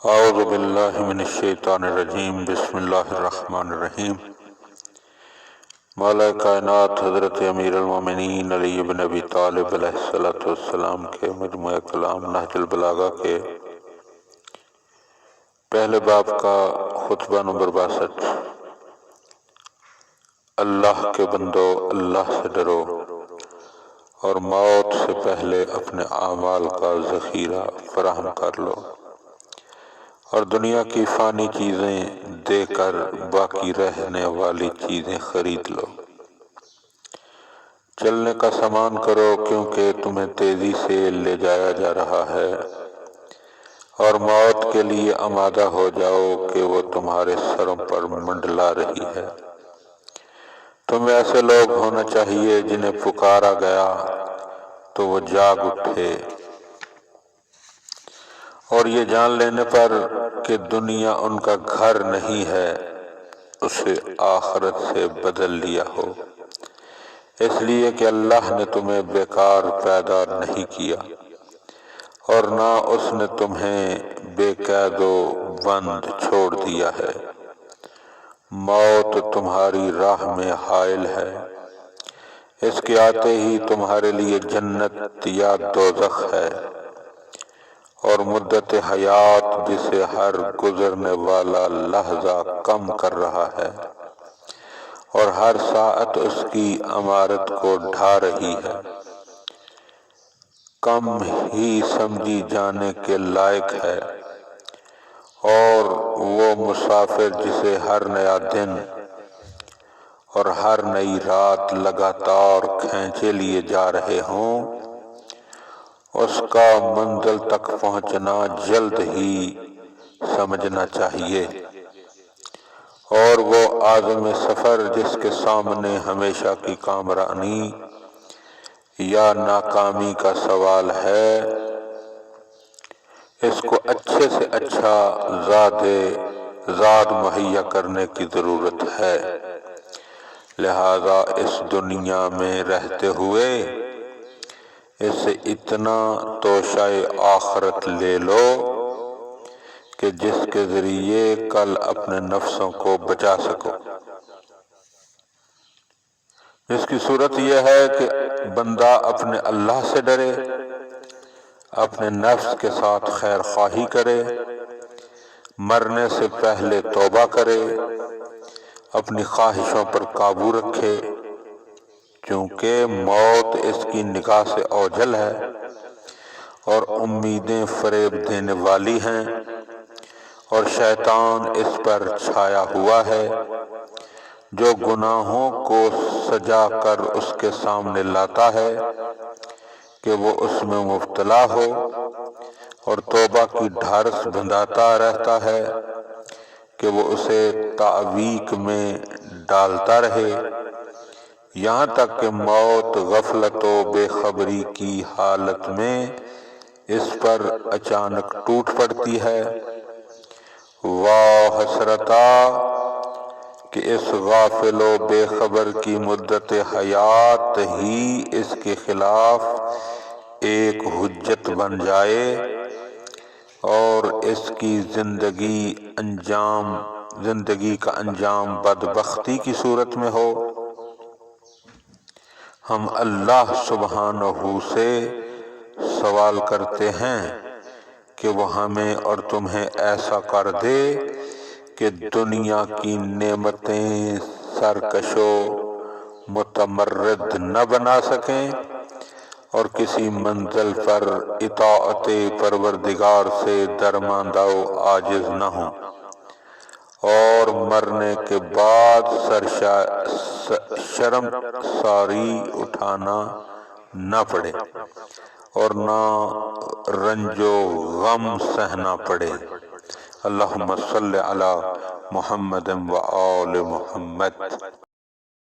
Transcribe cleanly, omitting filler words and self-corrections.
اعوذ باللہ من الشیطان الرجیم، بسم اللہ الرحمن الرحیم۔ مولا کائنات حضرت امیر المومنین علی بن ابی طالب علیہ السلام کے مجموعہ کلام نہج البلاغہ کے پہلے باب کا خطبہ نمبر 62۔ اللہ کے بندو، اللہ سے ڈرو اور موت سے پہلے اپنے اعمال کا ذخیرہ فراہم کر لو، اور دنیا کی فانی چیزیں دے کر باقی رہنے والی چیزیں خرید لو۔ چلنے کا سامان کرو، کیونکہ تمہیں تیزی سے لے جایا جا رہا ہے، اور موت کے لیے آمادہ ہو جاؤ کہ وہ تمہارے سروں پر منڈلا رہی ہے۔ تمہیں ایسے لوگ ہونا چاہیے جنہیں پکارا گیا تو وہ جاگ اٹھے، اور یہ جان لینے پر کہ دنیا ان کا گھر نہیں ہے، اسے آخرت سے بدل لیا ہو، اس لیے کہ اللہ نے تمہیں بیکار پیدا نہیں کیا، اور نہ اس نے تمہیں بے قید و بند چھوڑ دیا ہے۔ موت تمہاری راہ میں حائل ہے، اس کے آتے ہی تمہارے لیے جنت یا دوزخ ہے، اور مدت حیات جسے ہر گزرنے والا لحظہ کم کر رہا ہے، اور ہر ساعت اس کی امارت کو ڈھا رہی ہے، کم ہی سمجھی جانے کے لائق ہے۔ اور وہ مسافر جسے ہر نیا دن اور ہر نئی رات لگاتار کھینچے لیے جا رہے ہوں، اس کا منزل تک پہنچنا جلد ہی سمجھنا چاہیے، اور وہ عازم سفر جس کے سامنے ہمیشہ کی کامرانی یا ناکامی کا سوال ہے، اس کو اچھے سے اچھا زاد مہیا کرنے کی ضرورت ہے۔ لہذا اس دنیا میں رہتے ہوئے اسے اتنا توشہ آخرت لے لو کہ جس کے ذریعے کل اپنے نفسوں کو بچا سکو۔ جس کی صورت یہ ہے کہ بندہ اپنے اللہ سے ڈرے، اپنے نفس کے ساتھ خیر خواہی کرے، مرنے سے پہلے توبہ کرے، اپنی خواہشوں پر قابو رکھے، کیونکہ موت اس کی نگاہ سے اوجھل ہے، اور امیدیں فریب دینے والی ہیں، اور شیطان اس پر چھایا ہوا ہے، جو گناہوں کو سجا کر اس کے سامنے لاتا ہے کہ وہ اس میں مبتلا ہو، اور توبہ کی ڈھارس بندھاتا رہتا ہے کہ وہ اسے تعویق میں ڈالتا رہے، یہاں تک کہ موت غفلت و بے خبری کی حالت میں اس پر اچانک ٹوٹ پڑتی ہے۔ واہ حسرتا کہ اس غافل و بے خبر کی مدت حیات ہی اس کے خلاف ایک حجت بن جائے، اور اس کی زندگی کا انجام بدبختی کی صورت میں ہو۔ ہم اللہ سبحانہ سے سوال کرتے ہیں کہ وہ ہمیں اور تمہیں ایسا کر دے کہ دنیا کی نعمتیں سرکش و متمرد نہ بنا سکیں، اور کسی منزل پر اطاعت پروردگار سے درماندہ و عاجز نہ ہوں، اور مرنے کے بعد شرمساری اٹھانا نہ پڑے، اور نہ رنج و غم سہنا پڑے۔ اللہم صلی علی محمد و آل محمد۔